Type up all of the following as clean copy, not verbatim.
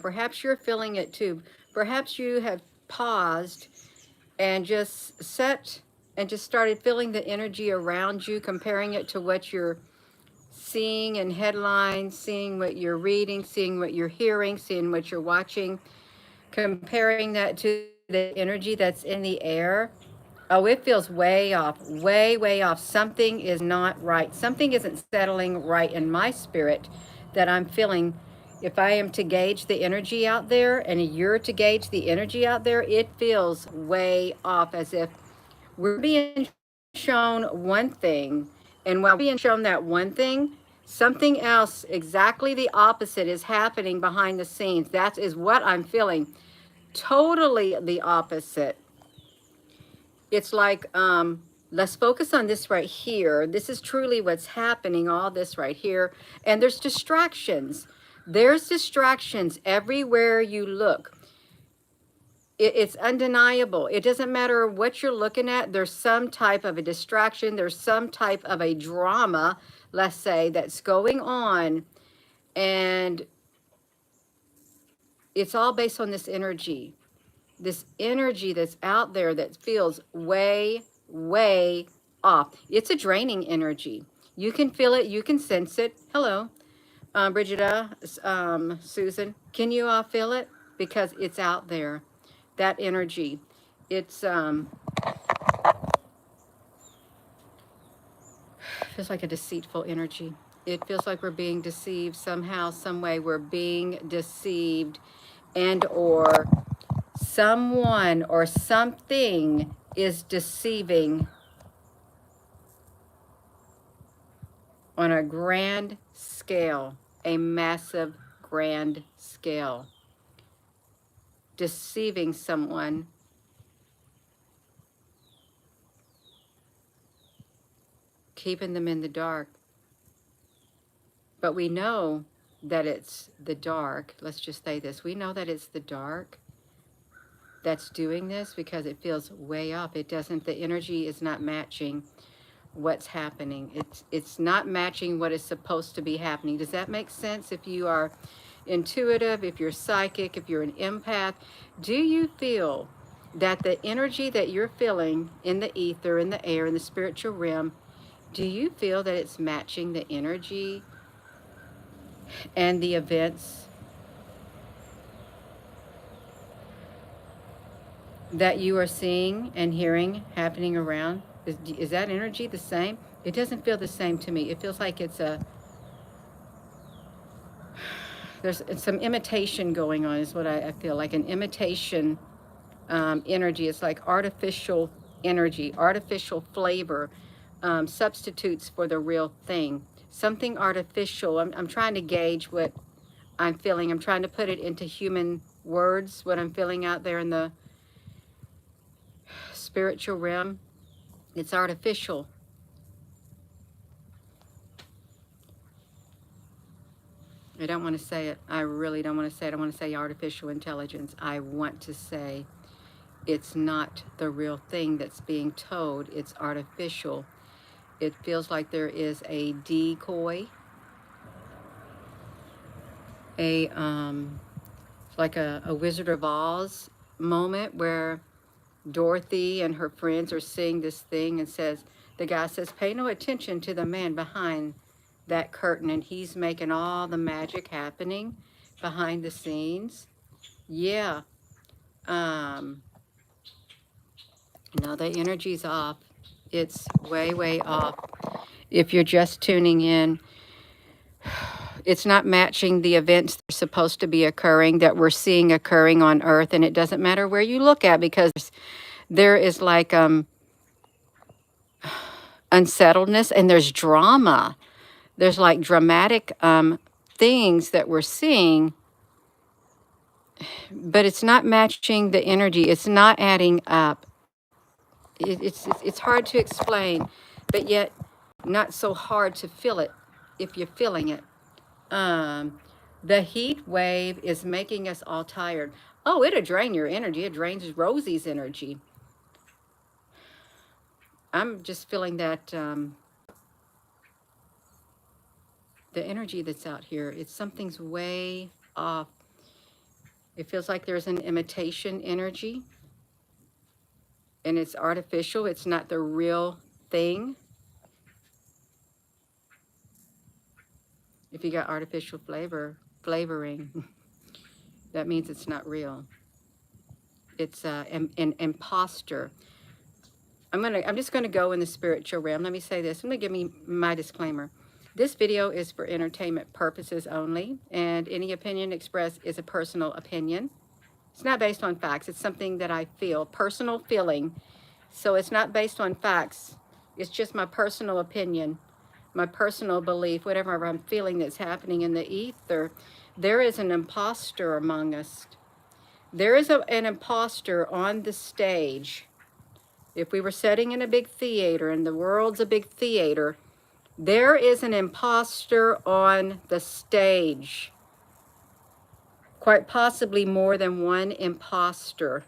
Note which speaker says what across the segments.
Speaker 1: perhaps you're feeling it too. Perhaps you have paused and just set and just started feeling the energy around you, comparing it to what you're seeing in headlines, seeing what you're reading, seeing what you're hearing, seeing what you're watching, comparing that to the energy that's in the air. Oh, it feels way off, way off. Something is not right. Something isn't settling right in my spirit that I'm feeling. If I am to gauge the energy out there and you're to gauge the energy out there, it feels way off, as if we're being shown one thing. And while we're being shown that one thing, something else, exactly the opposite, is happening behind the scenes. That is what I'm feeling. Totally the opposite. It's like, let's focus on this right here. This is truly what's happening, all this right here. And there's distractions. There's distractions everywhere you look. It's undeniable. It doesn't matter what you're looking at. There's some type of a distraction. There's some type of a drama, let's say, that's going on. And it's all based on this energy that's out there that feels way off. It's a draining energy. You can feel it. You can sense it. Hello, Brigida, Susan. Can you all feel it? Because it's out there. That energy. It's feels like a deceitful energy. It feels like we're being deceived somehow, some way. We're being deceived, and or someone or something is deceiving on a grand scale, a massive grand scale, deceiving someone, keeping them in the dark. But we know that it's the dark. Let's just say this. We know that it's the dark that's doing this because it feels way off. It doesn't, the energy is not matching what's happening. It's not matching what is supposed to be happening. Does that make sense? If you are intuitive, if you're psychic, if you're an empath, do you feel that the energy that you're feeling in the ether, in the air, in the spiritual realm, do you feel that it's matching the energy and the events that you are seeing and hearing happening around? Is that energy the same? It doesn't feel the same to me. It feels like there's some imitation going on, is what I feel, like an imitation energy. It's like artificial energy, artificial flavor, substitutes for the real thing. Something artificial. I'm trying to gauge what I'm feeling. I'm trying to put it into human words, what I'm feeling out there in the spiritual realm. It's artificial. I don't want to say it. I really don't want to say it. I want to say artificial intelligence. I want to say it's not the real thing that's being told. It's artificial. It feels like there is a decoy, like a Wizard of Oz moment where Dorothy and her friends are seeing this thing, and the guy says, pay no attention to the man behind that curtain, and he's making all the magic happening behind the scenes. Yeah. No, the energy's off. It's way off. If you're just tuning in, it's not matching the events that are supposed to be occurring, that we're seeing occurring on Earth. And it doesn't matter where you look at, because there is like unsettledness, and there's drama. There's like dramatic things that we're seeing, but it's not matching the energy. It's not adding up. It's hard to explain, but yet not so hard to feel it if you're feeling it. The heat wave is making us all tired. Oh, it'll drain your energy. It drains Rosie's energy. I'm just feeling that the energy that's out here, something's way off. It feels like there's an imitation energy, and it's artificial. It's not the real thing. If you got artificial flavoring, that means it's not real. It's an imposter. I'm just gonna go in the spiritual realm. Let me say this. I'm gonna give me my disclaimer. This video is for entertainment purposes only, and any opinion expressed is a personal opinion. It's not based on facts. It's something that I feel, personal feeling. So it's not based on facts. It's just my personal opinion, my personal belief, whatever I'm feeling that's happening in the ether. There is an imposter among us. There is an imposter on the stage. If we were sitting in a big theater and the world's a big theater, there is an imposter on the stage. Quite possibly more than one imposter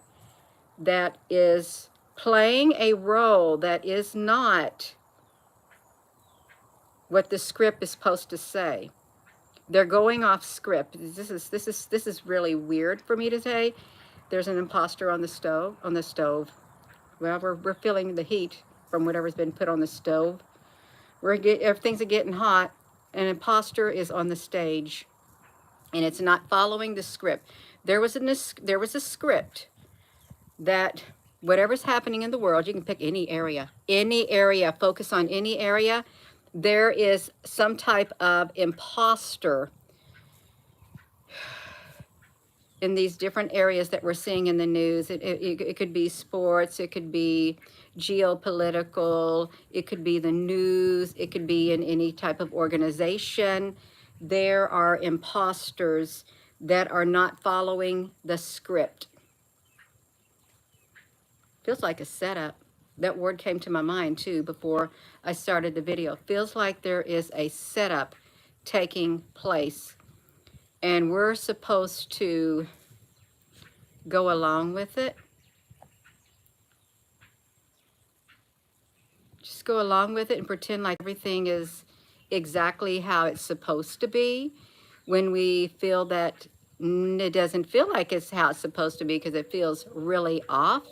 Speaker 1: that is playing a role that is not what the script is supposed to say. They're going off script. This is really weird for me to say. There's an imposter on the stove. Well, we're feeling the heat from whatever's been put on the stove. Things are getting hot. An imposter is on the stage, and it's not following the script. There was a script that whatever's happening in the world, you can pick any area, focus on any area. There is some type of imposter in these different areas that we're seeing in the news. It could be sports, it could be geopolitical, it could be the news, it could be in any type of organization. There are imposters that are not following the script. Feels like a setup. That word came to my mind too before I started the video. Feels like there is a setup taking place, and we're supposed to go along with it. Just go along with it and pretend like everything is exactly how it's supposed to be, when we feel that it doesn't feel like it's how it's supposed to be because it feels really off.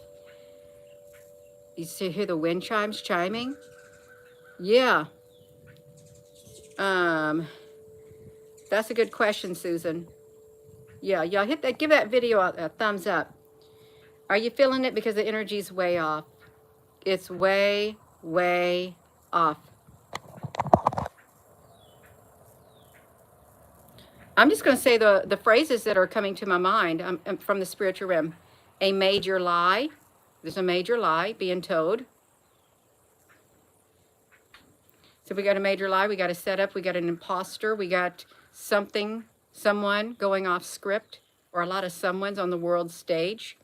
Speaker 1: You hear the wind chimes chiming? Yeah. That's a good question, Susan. Yeah, y'all hit that, give that video a thumbs up. Are you feeling it? Because the energy's way off. It's way, way off. I'm just going to say the phrases that are coming to my mind from the spiritual realm. A major lie. There's a major lie being told. So we got a major lie, we got a setup, we got an imposter, we got someone going off script, or a lot of someones on the world stage.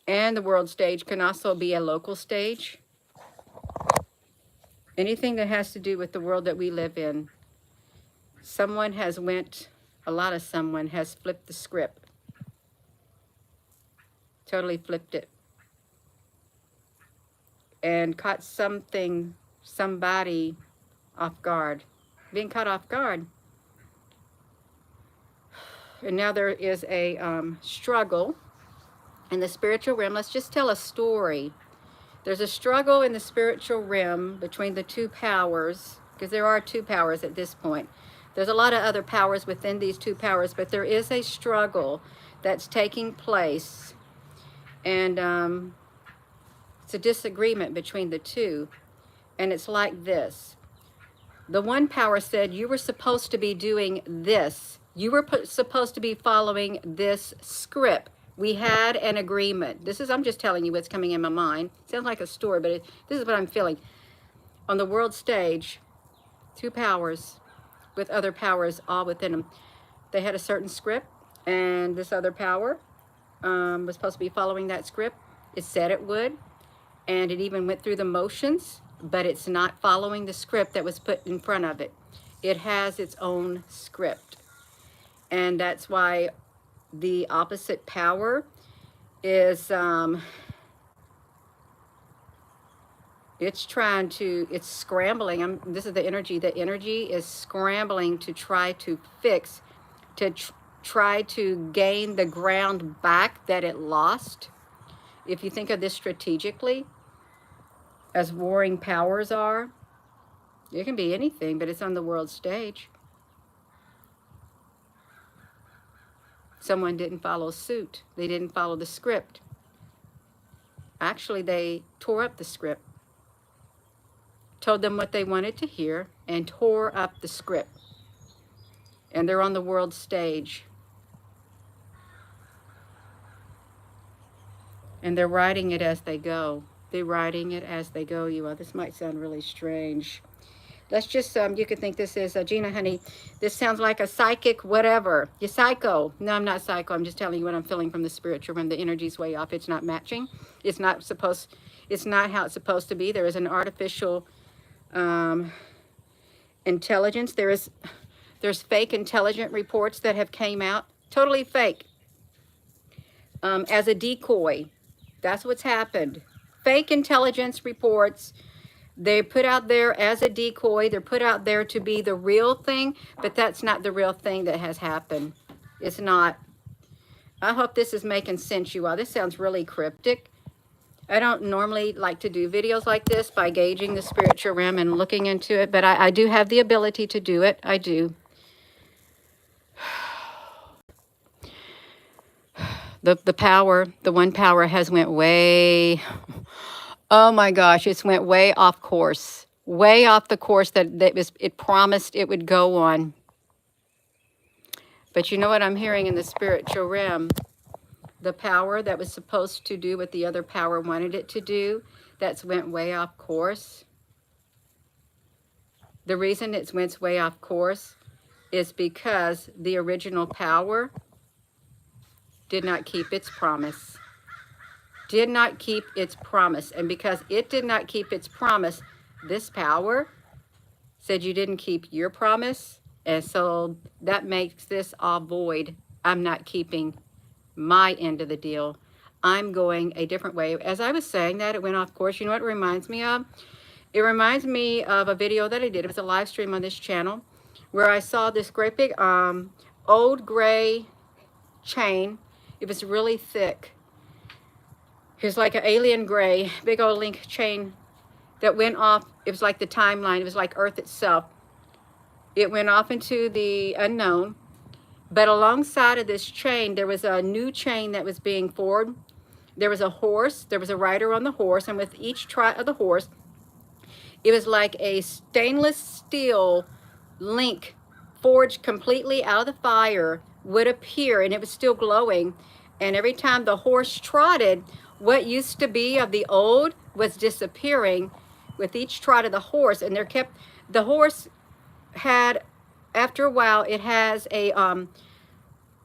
Speaker 1: And the world stage can also be a local stage. Anything that has to do with the world that we live in. Someone has someone has flipped the script. Totally flipped it. And caught somebody off guard. Being caught off guard. And now there is a struggle in the spiritual realm. Let's just tell a story. There's a struggle in the spiritual realm between the two powers, because there are two powers at this point. There's a lot of other powers within these two powers, but there is a struggle that's taking place. And it's a disagreement between the two. And it's like this. The one power said, you were supposed to be doing this. You were supposed to be following this script. We had an agreement. I'm just telling you what's coming in my mind. Sounds like a story, but this is what I'm feeling. On the world stage, two powers with other powers all within them. They had a certain script, and this other power was supposed to be following that script. It said it would, and it even went through the motions, but it's not following the script that was put in front of it. It has its own script. And that's why the opposite power is, it's scrambling. This is the energy. The energy is scrambling to try to fix, to try to gain the ground back that it lost. If you think of this strategically, as warring powers are, it can be anything, but it's on the world stage. Someone didn't follow suit. They didn't follow the script. Actually, they tore up the script, told them what they wanted to hear, and tore up the script. And they're on the world stage. And they're writing it as they go. They're writing it as they go, you all. This might sound really strange. Let's just, you could think this is, Gina, honey, this sounds like a psychic whatever. You're psycho. No, I'm not psycho. I'm just telling you what I'm feeling from the spiritual realm. The energy's way off. It's not matching. It's not how it's supposed to be. There is an artificial intelligence. There's fake intelligent reports that have came out. Totally fake. As a decoy. That's what's happened. Fake intelligence reports. They're put out there as a decoy. They're put out there to be the real thing, but that's not the real thing that has happened. It's not. I hope this is making sense, you all. This sounds really cryptic. I don't normally like to do videos like this by gauging the spiritual realm and looking into it, but I do have the ability to do it. I do. The power, the one power has went way... Oh my gosh, it's went way off course. Way off the course that it promised it would go on. But you know what I'm hearing in the spiritual realm? The power that was supposed to do what the other power wanted it to do, that's went way off course. The reason it went way off course is because the original power did not keep its promise. Did not keep its promise. And because it did not keep its promise, this power said you didn't keep your promise. And so that makes this all void. I'm not keeping my end of the deal. I'm going a different way. As I was saying that, it went off course. You know what it reminds me of? It reminds me of a video that I did. It was a live stream on this channel where I saw this great big old gray chain. It was really thick. It was like an alien gray, big old link chain that went off. It was like the timeline. It was like Earth itself. It went off into the unknown. But alongside of this chain, there was a new chain that was being formed. There was a horse. There was a rider on the horse. And with each trot of the horse, it was like a stainless steel link forged completely out of the fire would appear. And it was still glowing. And every time the horse trotted, what used to be of the old was disappearing with each trot of the horse. And the horse had, after a while, it has a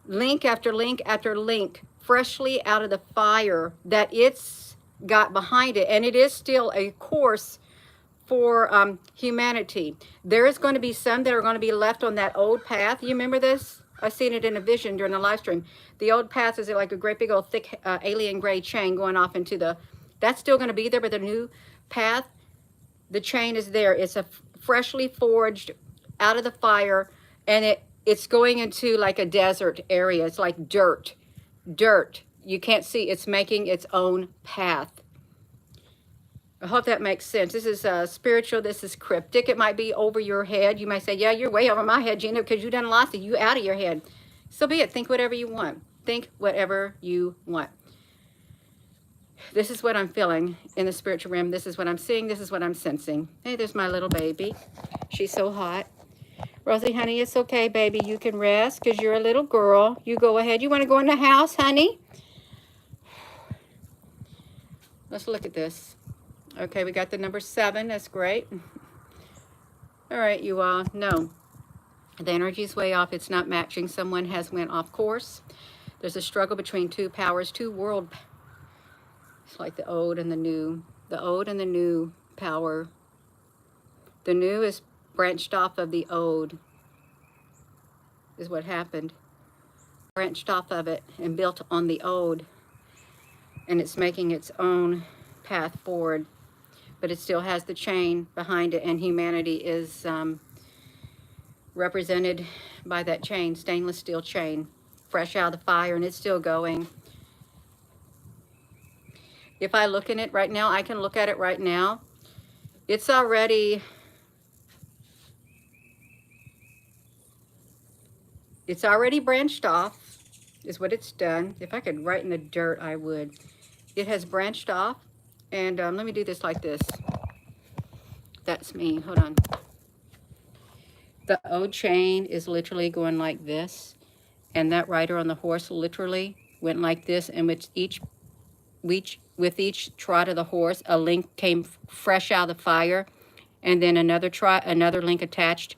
Speaker 1: link after link after link freshly out of the fire that it's got behind it. And it is still a course for humanity. There is going to be some that are going to be left on that old path. You remember this? I've seen it in a vision during the live stream. The old path is like a great big old thick alien gray chain going off into the... That's still going to be there, but the new path, the chain is there. It's a freshly forged out of the fire, and it's going into like a desert area. It's like dirt. You can't see. It's making its own path. I hope that makes sense. This is spiritual. This is cryptic. It might be over your head. You might say, yeah, you're way over my head, Gina, because you done lost it. You out of your head. So be it. Think whatever you want. Think whatever you want. This is what I'm feeling in the spiritual realm. This is what I'm seeing. This is what I'm sensing. Hey, there's my little baby. She's so hot. Rosie, honey, it's okay, baby. You can rest because you're a little girl. You go ahead. You want to go in the house, honey? Let's look at this. Okay, we got the number 7. That's great. All right, you all. No. The energy's way off. It's not matching. Someone has went off course. There's a struggle between two powers, two world. It's like the old and the new. The old and the new power. The new is branched off of the old. Is what happened. Branched off of it and built on the old. And it's making its own path forward. But it still has the chain behind it, and humanity is represented by that chain, stainless steel chain. fresh out of the fire, and it's still going. If I look in it right now, I can look at it right now. It's already branched off, is what it's done. If I could write in the dirt, I would. It has branched off, and let me do this like this. That's me. Hold on. The O chain is literally going like this, and that rider on the horse literally went like this, and with each trot of the horse, a link came fresh out of the fire, and then another link attached,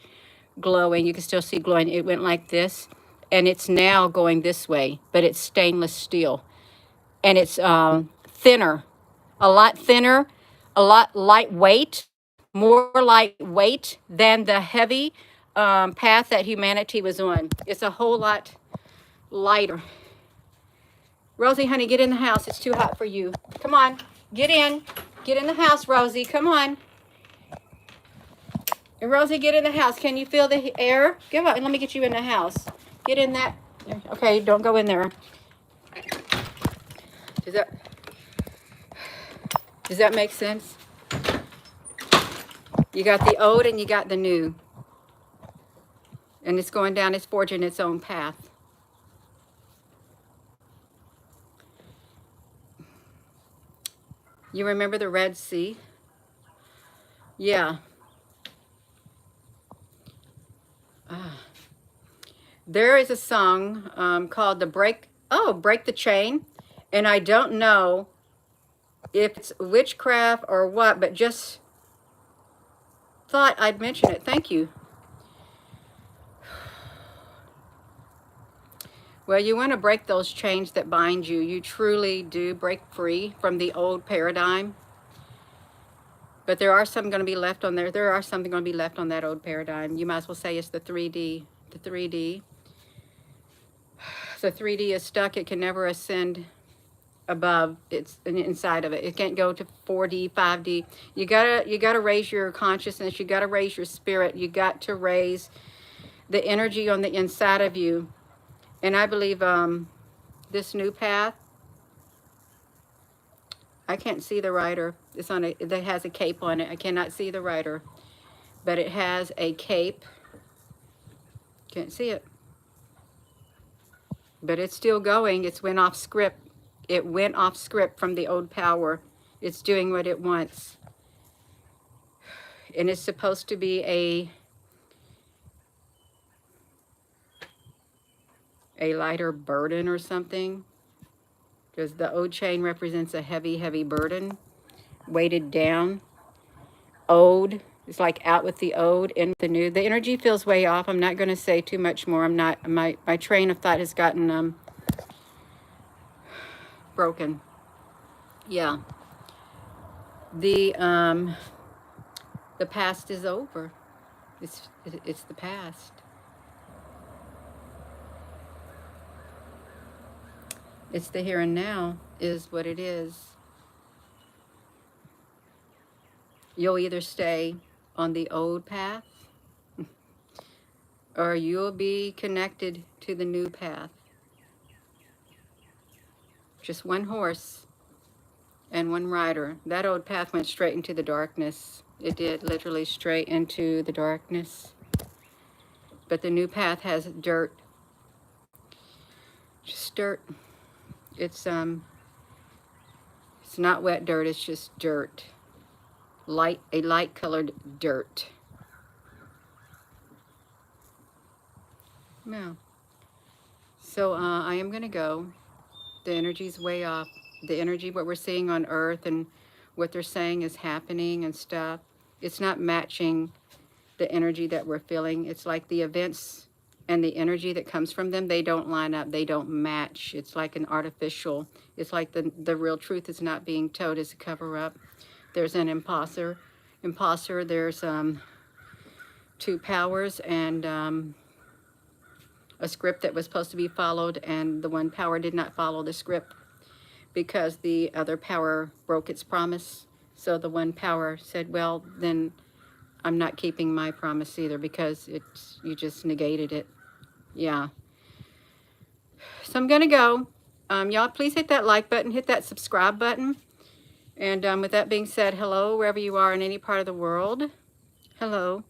Speaker 1: glowing. You can still see glowing. It went like this, and it's now going this way, but it's stainless steel, and it's thinner, a lot thinner, a lot lightweight, more lightweight than the heavy path that humanity was on. It's a whole lot lighter. Rosie, honey, get in the house. It's too hot for you. Come on, get in. Get in the house, Rosie. Come on. And Rosie, get in the house. Can you feel the air? Give up and let me get you in the house. Get in that. Okay, don't go in there. Does that make sense? You got the old and you got the new. And it's going down, it's forging its own path. You remember the Red Sea? Yeah. There is a song called Break the Chain. And I don't know if it's witchcraft or what, but just thought I'd mention it. Thank you. Well, you want to break those chains that bind you. You truly do break free from the old paradigm. But there are some going to be left on there. There are something going to be left on that old paradigm. You might as well say it's the 3D. The 3D. The 3D is stuck. It can never ascend above. It's inside of it. It can't go to 4D, 5D. You gotta raise your consciousness. You gotta raise your spirit. You got to raise the energy on the inside of you. And I believe this new path, I can't see the rider. It's on it has a cape on it. I cannot see the rider, but it has a cape. Can't see it, but it's still going. It's went off script. It went off script from the old power. It's doing what it wants, and it's supposed to be a lighter burden or something, because the old chain represents a heavy, heavy burden, weighted down. Old, it's like out with the old, in the new. The energy feels way off. I'm not going to say too much more. I'm not, my train of thought has gotten broken. Yeah. The past is over. It's the past. It's the here and now is what it is. You'll either stay on the old path or you'll be connected to the new path. Just one horse and one rider. That old path went straight into the darkness. It did, literally straight into the darkness. But the new path has dirt. Just dirt. It's not wet dirt, it's just dirt. A light colored dirt. No. So I am gonna go. The energy's way off. The energy, what we're seeing on Earth and what they're saying is happening and stuff, it's not matching the energy that we're feeling. It's like the events and the energy that comes from them, they don't line up, they don't match. It's like an artificial, it's like the real truth is not being told, it's a cover-up. There's an imposter, there's two powers and a script that was supposed to be followed, and the one power did not follow the script because the other power broke its promise. So the one power said, well, then I'm not keeping my promise either because you just negated it. Yeah. So I'm going to go. Y'all, please hit that like button, hit that subscribe button. And with that being said, hello, wherever you are in any part of the world. Hello.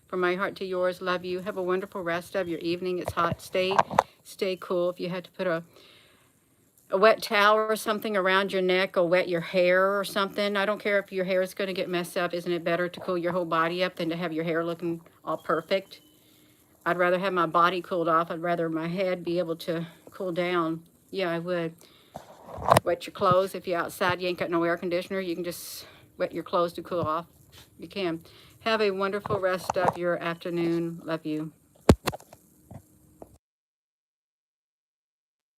Speaker 1: From my heart to yours, love you. Have a wonderful rest of your evening. It's hot. Stay cool. If you had to put a wet towel or something around your neck or wet your hair or something, I don't care if your hair is going to get messed up. Isn't it better to cool your whole body up than to have your hair looking all perfect? I'd rather have my body cooled off. I'd rather my head be able to cool down. Yeah, I would. Wet your clothes. If you're outside, you ain't got no air conditioner, you can just wet your clothes to cool off. You can. Have a wonderful rest of your afternoon. Love you.